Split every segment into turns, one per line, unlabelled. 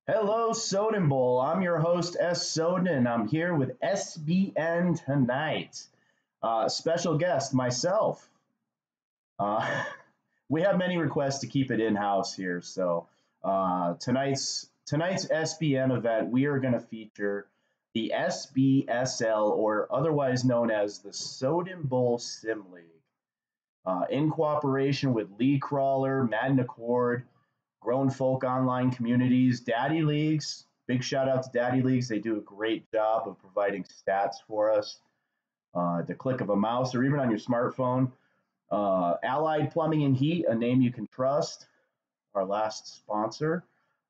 Hello, Soden Bowl. I'm your host, S. Soden, and I'm here with SBN tonight. Special guest, myself. Uh, we have many requests to keep it in house here, so tonight's SBN event, we are going to feature the SBSL, or otherwise known as the Soden Bowl Sim League, in cooperation with League Crawler, Madden Accord, Grown Folk Online Communities, Daddy Leagues. Big shout out to Daddy Leagues. They do a great job of providing stats for us at the click of a mouse or even on your smartphone. Allied Plumbing and Heat, a name you can trust, our last sponsor.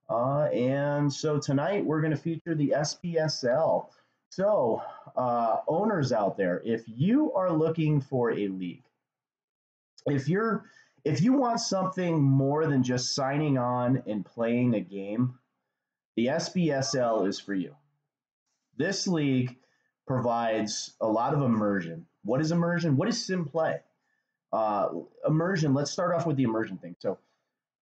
And so tonight we're going to feature the SPSL. So, owners out there, if you are looking for a league, if you're if you want something more than just signing on and playing a game, the SBSL is for you. This league provides a lot of immersion. What is immersion? What is sim play? Immersion, let's start off with the immersion thing. So,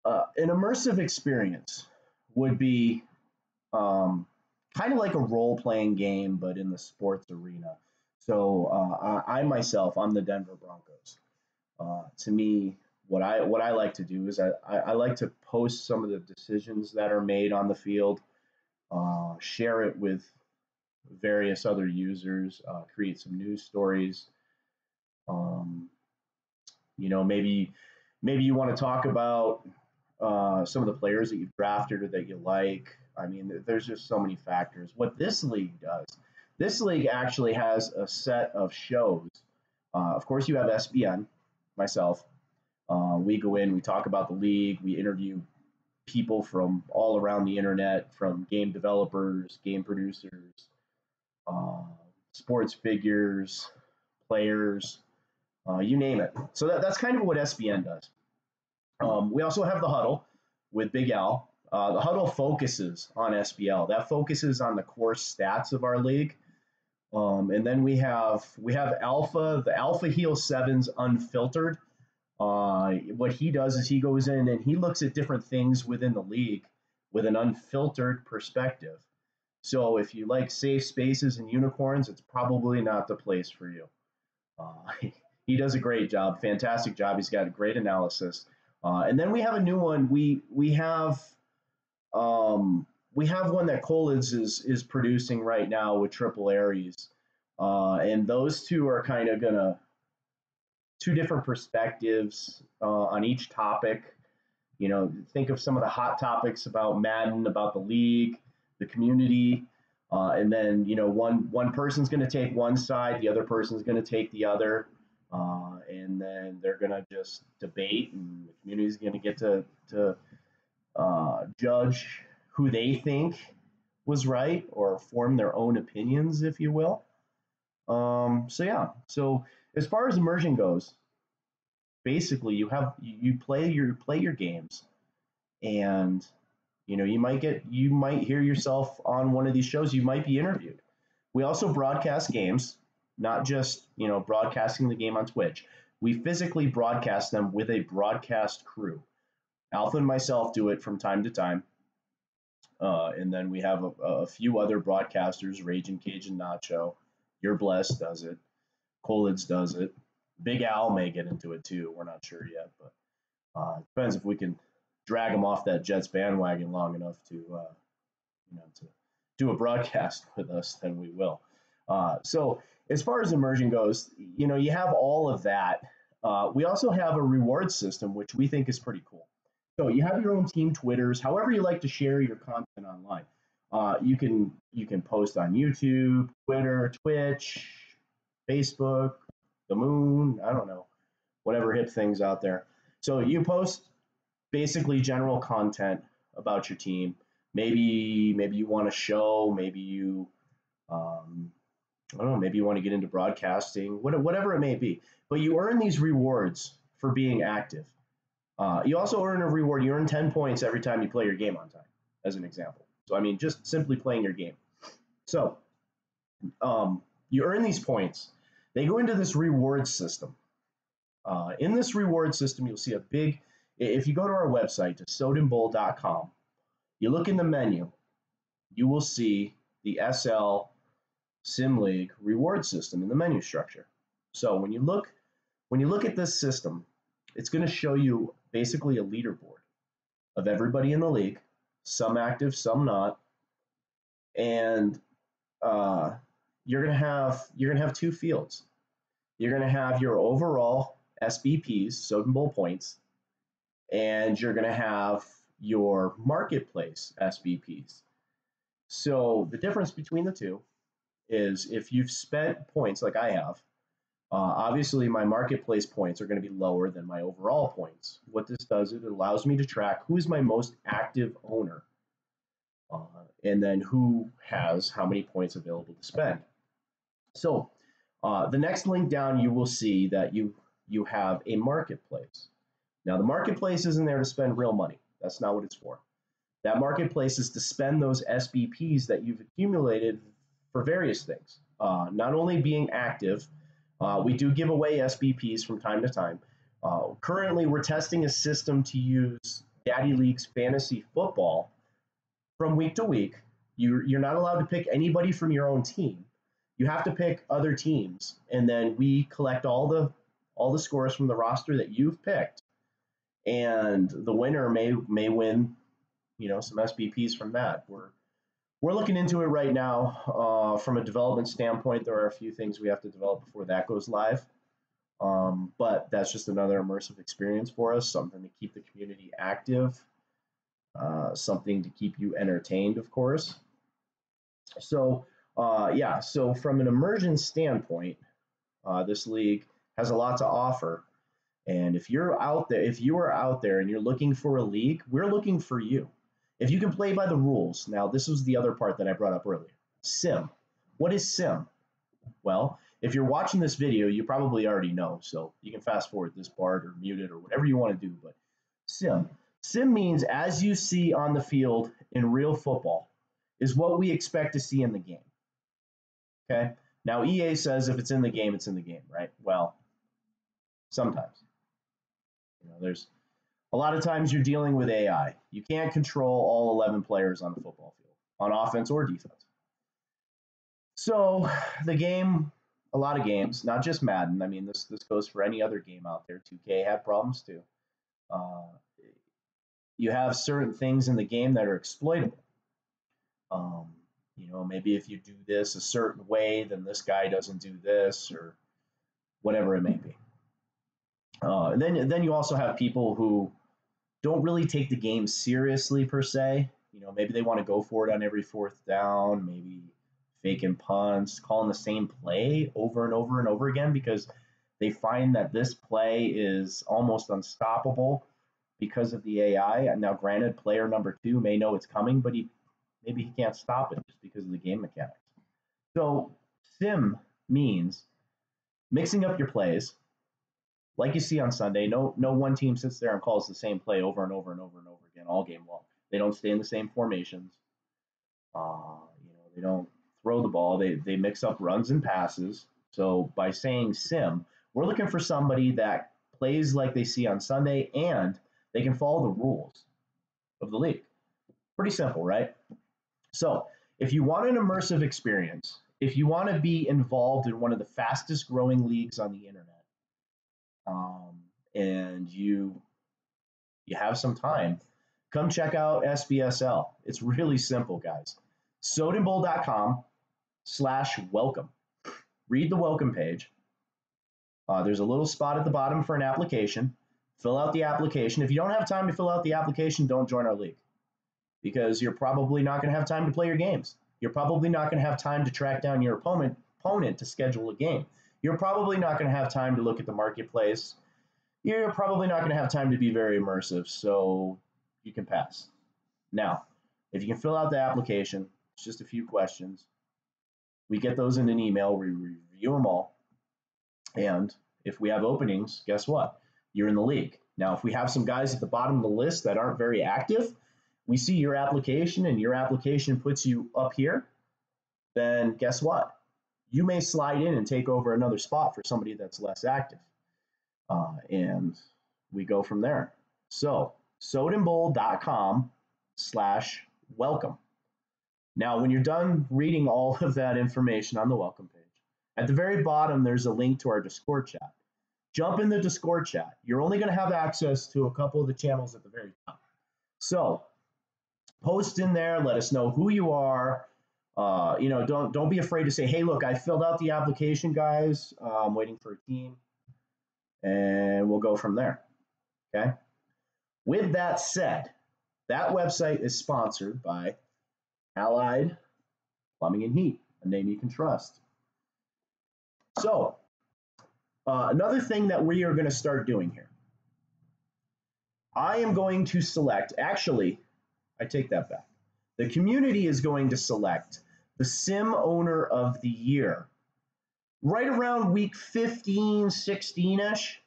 an immersive experience would be kind of like a role playing game, but in the sports arena. So, I myself, I'm the Denver Broncos. To me, what I like to do is I like to post some of the decisions that are made on the field, share it with various other users, create some news stories. Um, maybe you want to talk about some of the players that you've drafted or that you like. I mean, there's just so many factors. What this league actually has a set of shows. Of course, you have SBN, myself. We go in, we talk about the league, we interview people from all around the internet, from game developers, game producers, uh, sports figures, players, you name it. So that's kind of what SBN does. We also have the huddle with Big Al. The huddle focuses on SBL. That focuses on the core stats of our league. And then we have Alpha, the Alpha Heel Sevens Unfiltered. What he does is he goes in and he looks at different things within the league with an unfiltered perspective. So if you like safe spaces and unicorns, it's probably not the place for you. He does a great job, fantastic job. He's got a great analysis. And then we have a new one. We have one that Colids is producing right now with Triple Aries, and those two are kind of gonna two different perspectives on each topic. Think of some of the hot topics about Madden, about the league, the community, and then one person's going to take one side, the other person's going to take the other, and then they're going to just debate, and the community's going to get to judge who they think was right or form their own opinions, if you will. So yeah, so as far as immersion goes, basically you play your games, and you might hear yourself on one of these shows. You might be interviewed. We also broadcast games, not just broadcasting the game on Twitch. We physically broadcast them with a broadcast crew. Alpha and myself do it from time to time, and then we have a few other broadcasters: Raging Cajun Nacho, You're Blessed does it, Colids does it, Big Al may get into it too. We're not sure yet, but it depends if we can drag him off that Jets bandwagon long enough to do a broadcast with us. Then we will. So as far as immersion goes, you have all of that. We also have a reward system, which we think is pretty cool. So you have your own team Twitters, however you like to share your content online. You can post on YouTube, Twitter, Twitch, Facebook, the moon. I don't know, whatever hip things out there. So you post basically general content about your team. Maybe you want to show. Maybe you I don't know. Maybe you want to get into broadcasting. Whatever it may be. But you earn these rewards for being active. You also earn a reward. You earn 10 points every time you play your game on time, as an example. So, I mean, just simply playing your game. So, you earn these points. They go into this reward system. In this reward system, you'll see if you go to our website, to sodenbowl.com, you look in the menu. you will see the SL Sim League reward system in the menu structure. So when you look at this system, it's going to show you basically a leaderboard of everybody in the league, some active, some not, and uh, you're gonna have two fields. You're gonna have your overall SBPs, Soden Bowl points, and you're gonna have your marketplace SBPs. So the difference between the two is if you've spent points like I have, obviously my marketplace points are going to be lower than my overall points. What this does is it allows me to track who is my most active owner, uh, and then who has how many points available to spend. So the next link down, you will see that you have a marketplace. Now the marketplace isn't there to spend real money. That's not what it's for. That marketplace is to spend those SBPs that you've accumulated for various things. Not only being active, we do give away SBPs from time to time. Currently, we're testing a system to use Daddy League's fantasy football from week to week. You're not allowed to pick anybody from your own team. You have to pick other teams, and then we collect all the scores from the roster that you've picked, and the winner may win, some SBPs from that. We're looking into it right now. From a development standpoint, there are a few things we have to develop before that goes live. But that's just another immersive experience for us, something to keep the community active, something to keep you entertained, of course. So, yeah, so from an immersion standpoint, this league has a lot to offer. And if you are out there and you're looking for a league, we're looking for you. If you can play by the rules. Now, this was the other part that I brought up earlier. Sim. What is sim? Well, if you're watching this video, you probably already know. So you can fast forward this part or mute it or whatever you want to do. But sim. Sim means as you see on the field in real football is what we expect to see in the game. Okay? Now, EA says if it's in the game, it's in the game, right? Well, sometimes. There's a lot of times you're dealing with AI. You can't control all 11 players on the football field, on offense or defense. So the game, a lot of games, not just Madden. I mean, this goes for any other game out there. 2K had problems too. You have certain things in the game that are exploitable. Maybe if you do this a certain way, then this guy doesn't do this, or whatever it may be. And then you also have people who don't really take the game seriously per se. Maybe they want to go for it on every fourth down, maybe faking punts, calling the same play over and over and over again because they find that this play is almost unstoppable because of the AI. And now, granted, player number 2 may know it's coming, but maybe he can't stop it just because of the game mechanics. So sim means mixing up your plays. Like you see on Sunday, no one team sits there and calls the same play over and over and over and over again all game long. They don't stay in the same formations. They don't throw the ball. They mix up runs and passes. So by saying sim, we're looking for somebody that plays like they see on Sunday and they can follow the rules of the league. Pretty simple, right? So if you want an immersive experience, if you want to be involved in one of the fastest growing leagues on the internet, and you have some time, come check out SBSL. It's really simple, guys. sodenbowl.com/welcome. Read the welcome page. There's a little spot at the bottom for an application. Fill out the application. If you don't have time to fill out the application, don't join our league because you're probably not going to have time to play your games. You're probably not going to have time to track down your opponent to schedule a game. You're probably not going to have time to look at the marketplace. You're probably not going to have time to be very immersive, so you can pass. Now, if you can fill out the application, it's just a few questions. We get those in an email, we review them all, and if we have openings, guess what? You're in the league. Now, if we have some guys at the bottom of the list that aren't very active, we see your application and your application puts you up here, then guess what? You may slide in and take over another spot for somebody that's less active. And we go from there. So, sodenbowl.com/welcome. Now, when you're done reading all of that information on the welcome page, at the very bottom, there's a link to our Discord chat. Jump in the Discord chat. You're only going to have access to a couple of the channels at the very top. So post in there, let us know who you are. Don't be afraid to say, hey, look, I filled out the application, guys. I'm waiting for a team, and we'll go from there. Okay. With that said, that website is sponsored by Allied Plumbing and Heat, a name you can trust. So another thing that we are going to start doing here, I am going to select, actually, I take that back. The community is going to select the Sim Owner of the Year right around week 15, 16-ish.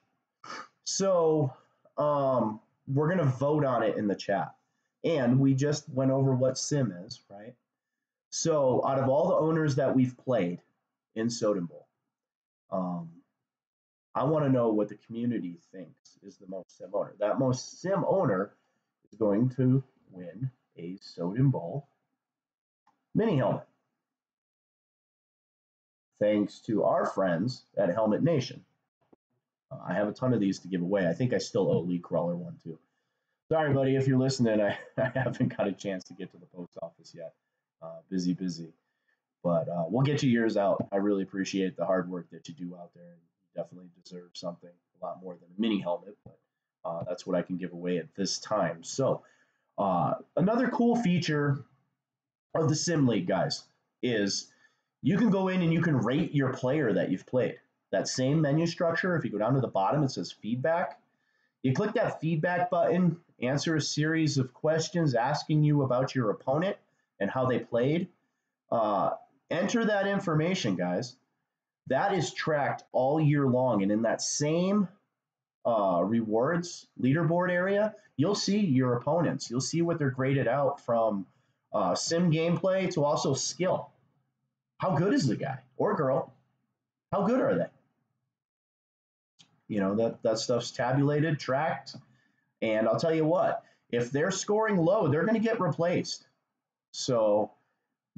So we're going to vote on it in the chat. And we just went over what Sim is, right? So out of all the owners that we've played in Sodom Bowl, I want to know what the community thinks is the most Sim owner. That most Sim owner is going to win a Sodom Bowl mini helmet. Thanks to our friends at Helmet Nation. I have a ton of these to give away. I think I still owe Lee Crawler one too. Sorry, buddy, if you're listening, I haven't got a chance to get to the post office yet. Busy. But we'll get you yours out. I really appreciate the hard work that you do out there. And you definitely deserve something a lot more than a mini helmet. But that's what I can give away at this time. So another cool feature of the Sim League, guys, is you can go in and you can rate your player that you've played. That same menu structure, if you go down to the bottom, it says feedback. You click that feedback button, answer a series of questions asking you about your opponent and how they played. Enter that information, guys. That is tracked all year long. And in that same rewards leaderboard area, you'll see your opponents. You'll see what they're graded out from sim gameplay to also skill. How good is the guy or girl? How good are they? You know, that stuff's tabulated, tracked. And I'll tell you what, if they're scoring low, they're going to get replaced. So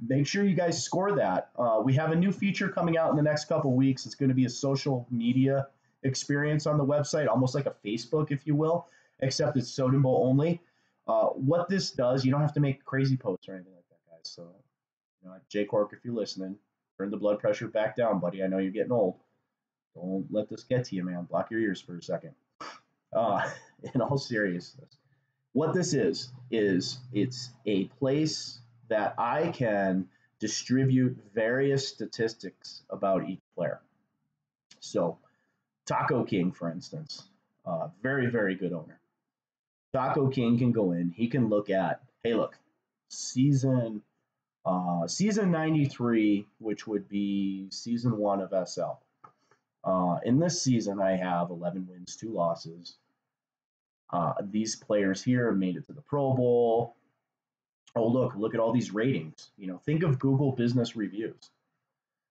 make sure you guys score that. We have a new feature coming out in the next couple weeks. It's going to be a social media experience on the website, almost like a Facebook, if you will, except it's Sodom Bowl only. What this does, you don't have to make crazy posts or anything like that, guys. So, Jay Cork, if you're listening, turn the blood pressure back down, buddy. I know you're getting old. Don't let this get to you, man. Block your ears for a second. In all seriousness, what this is it's a place that I can distribute various statistics about each player. So Taco King, for instance, very, very good owner. Taco King can go in. He can look at, hey, look, season 93, which would be season 1 of SL. In this season, I have 11 wins, 2 losses. These players here have made it to the Pro Bowl. Oh, look at all these ratings. Think of Google Business Reviews.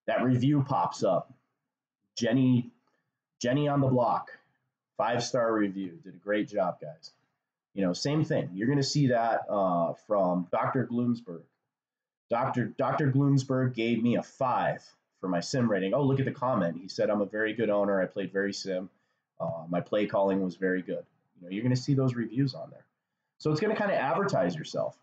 That review pops up. Jenny on the block, 5-star review. Did a great job, guys. Same thing. You're going to see that from Dr. Gloomsburg. Dr. Gloomsburg gave me a 5 for my sim rating. Oh, look at the comment. He said, I'm a very good owner. I played very sim. My play calling was very good. You're going to see those reviews on there. So it's going to kind of advertise yourself.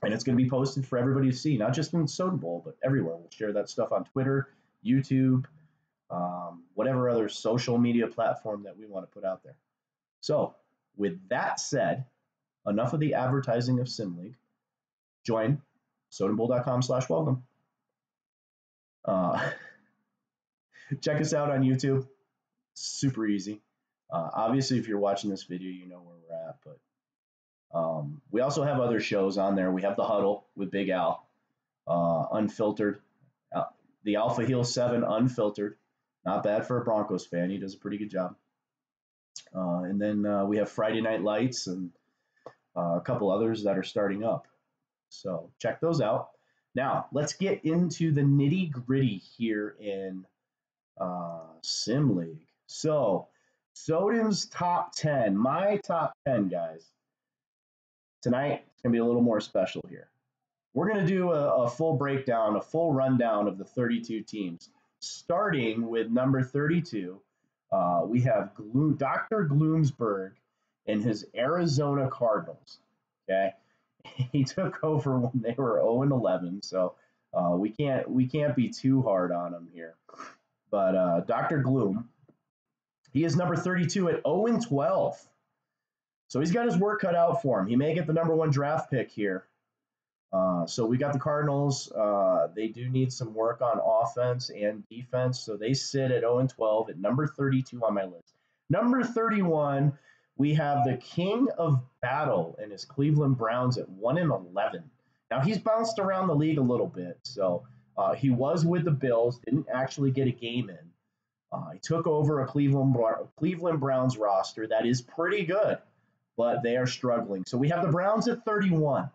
And it's going to be posted for everybody to see, not just in Sodom Bowl, but everywhere. We'll share that stuff on Twitter, YouTube, whatever other social media platform that we want to put out there. So with that said, enough of the advertising of Sim League. Join sodombowl.com/welcome. Check us out on YouTube. Super easy. Obviously, if you're watching this video, you know where we're at, but we also have other shows on there. We have The Huddle with Big Al, Unfiltered, the Alpha Heel 7 Unfiltered. Not bad for a Broncos fan. He does a pretty good job. And then we have Friday Night Lights and a couple others that are starting up. So check those out. Now, let's get into the nitty gritty here in Sim League. So, Sodom's top 10, my top 10, guys. Tonight, it's going to be a little more special here. we're going to do a full breakdown, a full rundown of the 32 teams. Starting with number 32, we have Dr. Gloomsburg and his Arizona Cardinals. Okay, he took over when they were 0-11, so we can't be too hard on him here. But Dr. Gloom, he is number 32 at 0-12. So he's got his work cut out for him. He may get the number 1 draft pick here. So we got the Cardinals. They do need some work on offense and defense. So they sit at 0-12 at number 32 on my list. Number 31, we have the King of Battle and his Cleveland Browns at 1-11. Now he's bounced around the league a little bit. So he was with the Bills, didn't actually get a game in. He took over a Cleveland Browns roster that is pretty good, but they are struggling. So we have the Browns at 31.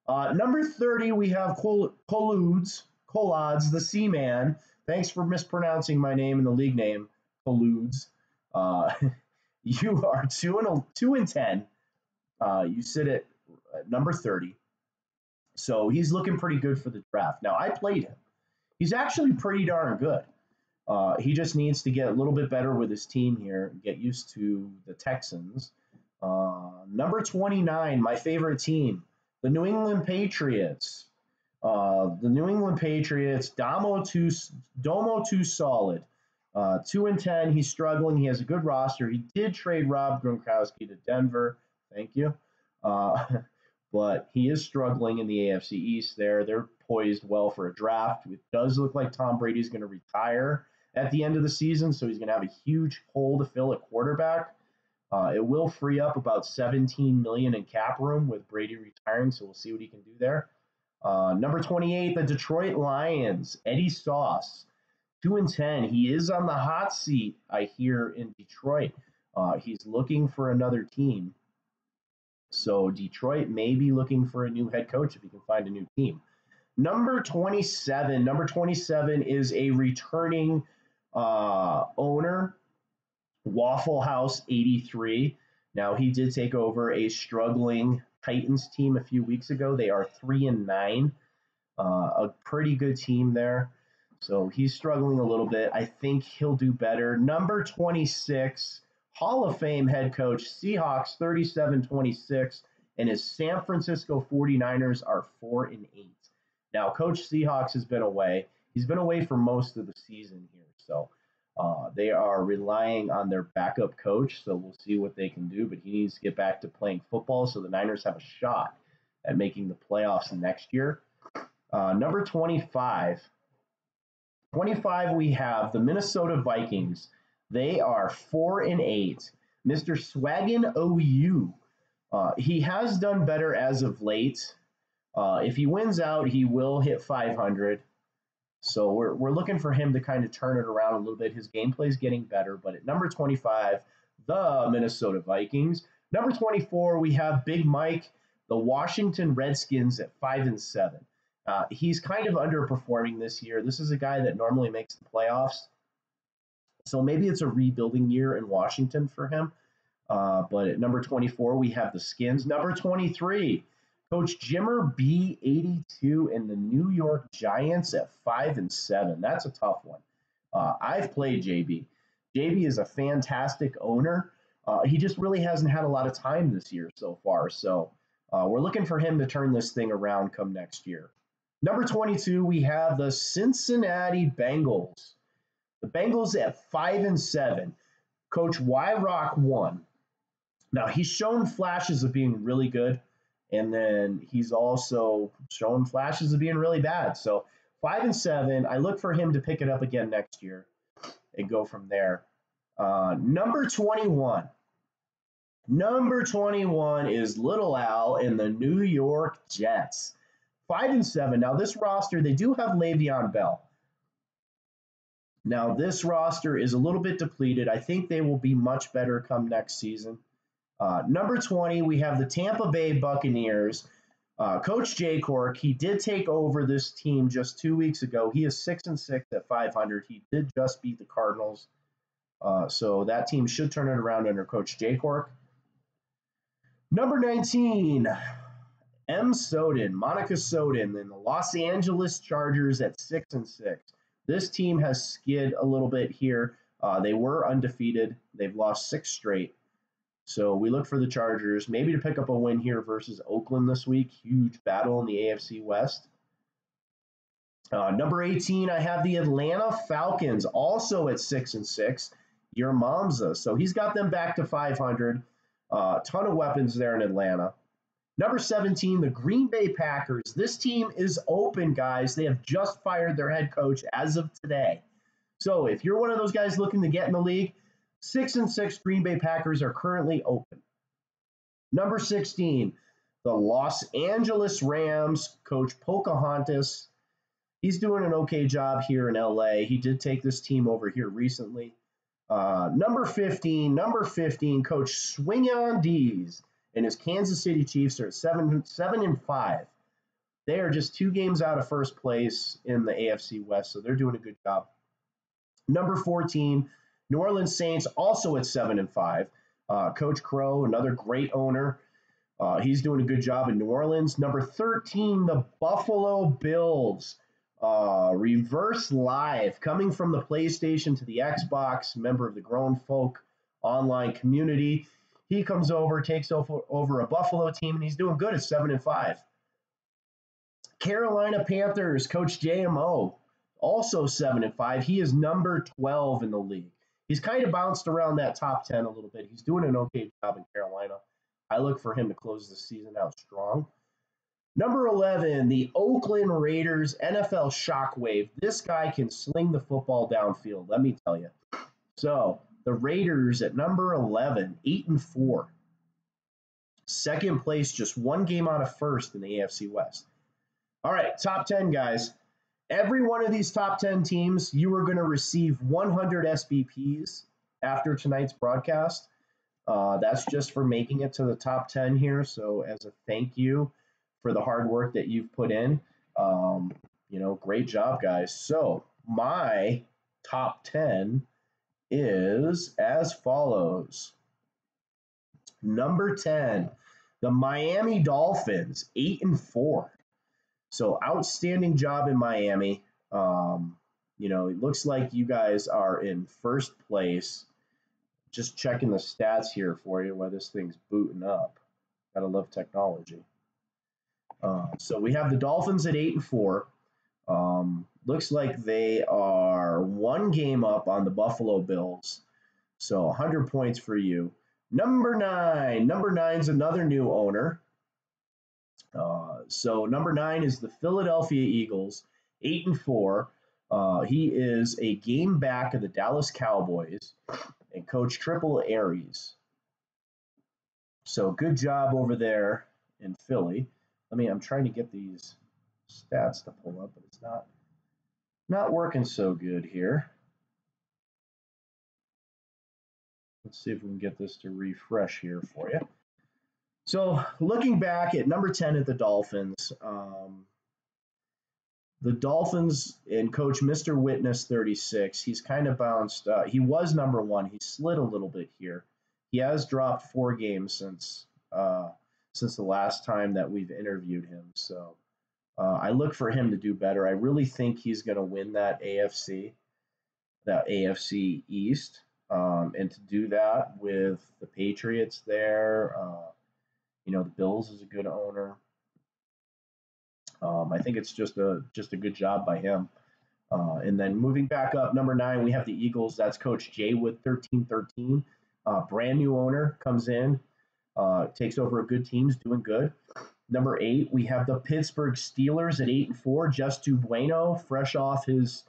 Number 30, we have Coludes, the Seaman. Thanks for mispronouncing my name and the league name, Coludes. You are 2-10. You sit at number 30. So he's looking pretty good for the draft. Now, I played him. He's actually pretty darn good. He just needs to get a little bit better with his team here, get used to the Texans. Number 29, my favorite team, the New England Patriots. The New England Patriots, Domo too solid. 2-10, he's struggling. He has a good roster. He did trade Rob Gronkowski to Denver. Thank you. But he is struggling in the AFC East there. They're poised well for a draft. It does look like Tom Brady's going to retire at the end of the season, so he's going to have a huge hole to fill at quarterback. It will free up about $17 million in cap room with Brady retiring, so we'll see what he can do there. Number 28, the Detroit Lions, Eddie Sauce, 2-10. He is on the hot seat, I hear, in Detroit. He's looking for another team. So Detroit may be looking for a new head coach if he can find a new team. Number 27 is a returning owner, Waffle House 83. Now, he did take over a struggling Titans team a few weeks ago. They are 3-9, a pretty good team there. So he's struggling a little bit. I think he'll do better. Number 26, Hall of Fame head coach, Seahawks 37-26, and his San Francisco 49ers are 4-8. Now, Coach Seahawks has been away. He's been away for most of the season here. So they are relying on their backup coach. So we'll see what they can do. But he needs to get back to playing football so the Niners have a shot at making the playoffs next year. Number 25. 25, we have the Minnesota Vikings. They are 4-8. Mr. Swaggin OU. He has done better as of late. If he wins out, he will hit 500. So we're looking for him to kind of turn it around a little bit. His gameplay is getting better. But at number 25, the Minnesota Vikings. Number 24, we have Big Mike, the Washington Redskins at 5-7. He's kind of underperforming this year. This is a guy that normally makes the playoffs. So maybe it's a rebuilding year in Washington for him. But at number 24, we have the Skins. Number 23, Coach Jimmer B82 and the New York Giants at 5-7. That's a tough one. I've played JB. JB is a fantastic owner. He just really hasn't had a lot of time this year so far. So we're looking for him to turn this thing around come next year. Number 22, we have the Cincinnati Bengals. The Bengals at 5-7. Coach Wyrock won. Now, he's shown flashes of being really good, and then he's also shown flashes of being really bad. So 5-7, I look for him to pick it up again next year and go from there. Number 21. Number 21 is Little Al and the New York Jets. 5-7. Now, this roster, they do have Le'Veon Bell. Now, this roster is a little bit depleted. I think they will be much better come next season. Number 20, we have the Tampa Bay Buccaneers. Coach Jay Cork, he did take over this team just 2 weeks ago. He is 6-6 at 500. He did just beat the Cardinals. So that team should turn it around under Coach Jay Cork. Number 19, M. Soden, Monica Soden, and the Los Angeles Chargers at 6-6. This team has skid a little bit here. They were undefeated. They've lost 6 straight. So we look for the Chargers maybe to pick up a win here versus Oakland this week. Huge battle in the AFC West. Number 18, I have the Atlanta Falcons, also at 6-6. Your Mamza. So he's got them back to 500. Ton of weapons there in Atlanta. Number 17, the Green Bay Packers. This team is open, guys. They have just fired their head coach as of today. So if you're one of those guys looking to get in the league, 6-6 Green Bay Packers are currently open. Number 16, the Los Angeles Rams, Coach Pocahontas. He's doing an okay job here in LA. He did take this team over here recently. Number 15, Coach Swingon D's and his Kansas City Chiefs are at 7-5. They are just 2 games out of first place in the AFC West, so they're doing a good job. Number 14, New Orleans Saints, also at 7-5. Coach Crow, another great owner. He's doing a good job in New Orleans. Number 13, the Buffalo Bills. Reverse Live, coming from the PlayStation to the Xbox, member of the Grown Folk online community. He comes over, takes over a Buffalo team, and he's doing good at 7-5. Carolina Panthers, Coach JMO, also 7-5. He is number 12 in the league. He's kind of bounced around that top 10 a little bit. He's doing an okay job in Carolina. I look for him to close the season out strong. Number 11, the Oakland Raiders, NFL Shockwave. This guy can sling the football downfield, let me tell you. So, the Raiders at number 11, 8-4. Second place, just 1 game out of first in the AFC West. All right, top 10, guys. Every one of these top 10 teams, you are going to receive 100 SBPs after tonight's broadcast. That's just for making it to the top 10 here. So, as a thank you for the hard work that you've put in. Great job, guys. So my top 10 is as follows. Number 10, the Miami Dolphins, 8-4. So outstanding job in Miami. It looks like you guys are in first place. Just checking the stats here for you while this thing's booting up. Gotta love technology. So we have the Dolphins at 8-4. Looks like they are 1 game up on the Buffalo Bills. So 100 points for you. Number 9. Number 9's another new owner. So number 9 is the Philadelphia Eagles, 8-4. He is a game back of the Dallas Cowboys and Coach Triple Aries. So good job over there in Philly. I'm trying to get these stats to pull up, but it's not working so good here. Let's see if we can get this to refresh here for you. So looking back at number 10 at the Dolphins and Coach Mr. Witness 36, he's kind of bounced. He was number 1. He slid a little bit here. He has dropped 4 games since the last time that we've interviewed him. So I look for him to do better. I really think he's going to win that AFC East. And to do that with the Patriots there, the Bills is a good owner. I think it's just a good job by him. And then moving back up, number 9, we have the Eagles. That's Coach Jay with 13-13. Brand new owner comes in. Takes over a good team, is doing good. Number 8, we have the Pittsburgh Steelers at 8-4. Justu Bueno, fresh off his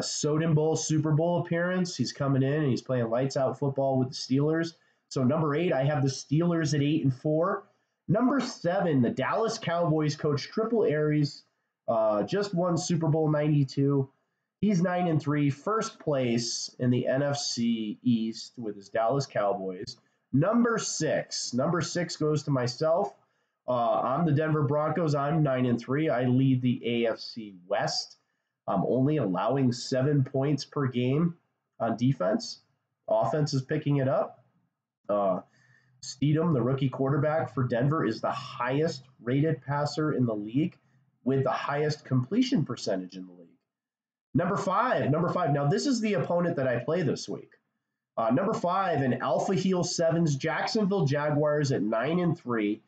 Soden Bowl Super Bowl appearance. He's coming in and he's playing lights out football with the Steelers. So number 8, I have the Steelers at 8-4. Number 7, the Dallas Cowboys, Coach Triple Aries, just won Super Bowl 92. He's 9-3, first place in the NFC East with his Dallas Cowboys. Number 6 goes to myself. I'm the Denver Broncos. I'm 9-3. I lead the AFC West. I'm only allowing 7 points per game on defense. Offense is picking it up. Steedham, the rookie quarterback for Denver, is the highest rated passer in the league with the highest completion percentage in the league. Number five. Now, this is the opponent that I play this week. Number 5 in Alpha Heel 7's Jacksonville Jaguars at 9-3,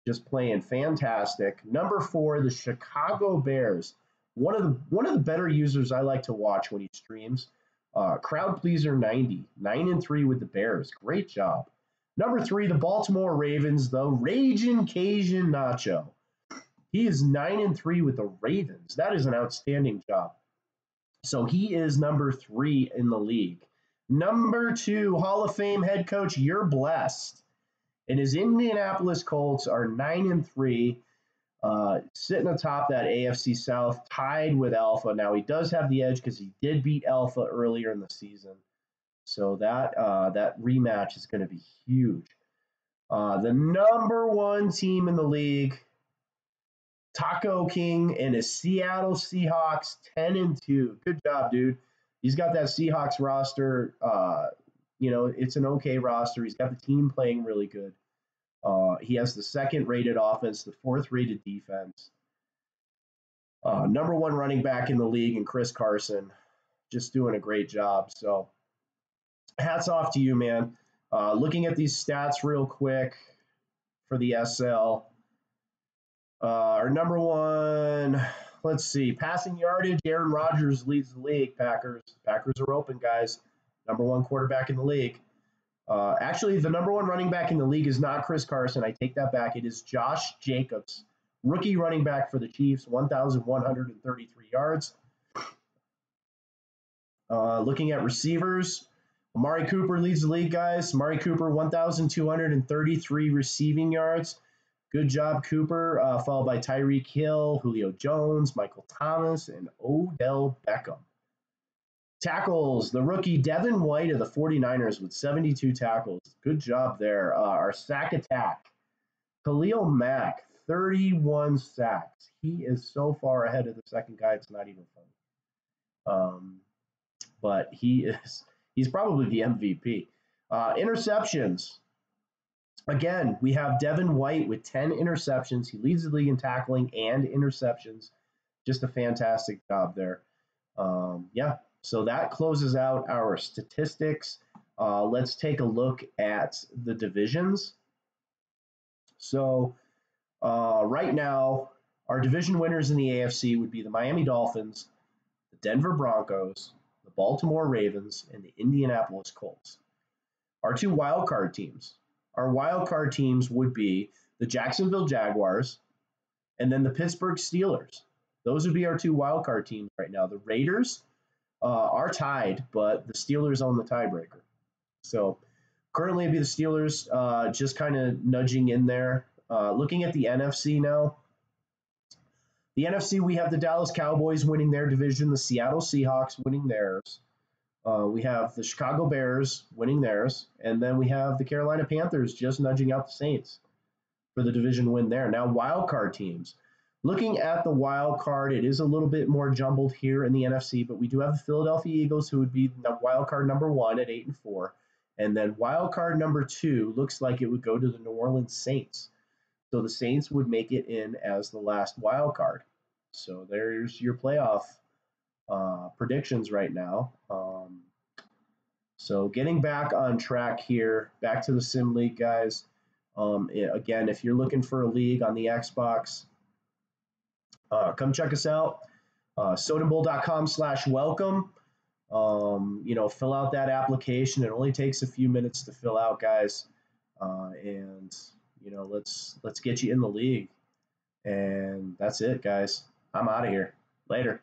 just playing fantastic. Number 4, the Chicago Bears. One of the better users I like to watch when he streams. Crowd Pleaser 90, 9-3 with the Bears. Great job. Number 3, the Baltimore Ravens, the Ragin' Cajun Nacho. He is 9-3 with the Ravens. That is an outstanding job. So he is number 3 in the league. Number 2, Hall of Fame head coach, you're blessed. And his Indianapolis Colts are 9-3, sitting atop that AFC South, tied with Alpha. Now, he does have the edge because he did beat Alpha earlier in the season. So that rematch is going to be huge. The number 1 team in the league, Taco King and his Seattle Seahawks, 10-2. Good job, dude. He's got that Seahawks roster. It's an okay roster. He's got the team playing really good. He has the 2nd rated offense, the 4th rated defense. Number 1 running back in the league, and Chris Carson, just doing a great job. So hats off to you, man. Looking at these stats real quick for the SL. Our number 1, let's see, passing yardage, Aaron Rodgers leads the league, Packers. Packers are open, guys. Number 1 quarterback in the league. Actually, the number 1 running back in the league is not Chris Carson. I take that back. It is Josh Jacobs, rookie running back for the Chiefs, 1,133 yards. Looking at receivers, Amari Cooper leads the league, guys. Amari Cooper, 1,233 receiving yards. Good job, Cooper, followed by Tyreek Hill, Julio Jones, Michael Thomas, and Odell Beckham. Tackles, the rookie Devin White of the 49ers with 72 tackles. Good job there. Our sack attack, Khalil Mack, 31 sacks. He is so far ahead of the second guy, it's not even funny. But he's probably the MVP. Interceptions. Again, we have Devin White with 10 interceptions. He leads the league in tackling and interceptions. Just a fantastic job there. So that closes out our statistics. Let's take a look at the divisions. So right now, our division winners in the AFC would be the Miami Dolphins, the Denver Broncos, the Baltimore Ravens, and the Indianapolis Colts. Our 2 wildcard teams. Our wildcard teams would be the Jacksonville Jaguars and then the Pittsburgh Steelers. Those would be our 2 wildcard teams right now. The Raiders are tied, but the Steelers own the tiebreaker. So currently it'd be the Steelers just kind of nudging in there. Looking at the NFC now. The NFC, we have the Dallas Cowboys winning their division, the Seattle Seahawks winning theirs. We have the Chicago Bears winning theirs, and then we have the Carolina Panthers just nudging out the Saints for the division win there. Now, wild card teams. Looking at the wild card, it is a little bit more jumbled here in the NFC, but we do have the Philadelphia Eagles, who would be the wild card number 1 at 8-4, and then wild card number 2 looks like it would go to the New Orleans Saints. So the Saints would make it in as the last wild card. So there's your playoff predictions right now. So getting back on track here, back to the Sim League, guys. Again, if you're looking for a league on the Xbox, come check us out. SodaBowl.com/welcome. Fill out that application. It only takes a few minutes to fill out, guys. And let's get you in the league. And that's it, guys. I'm out of here. Later.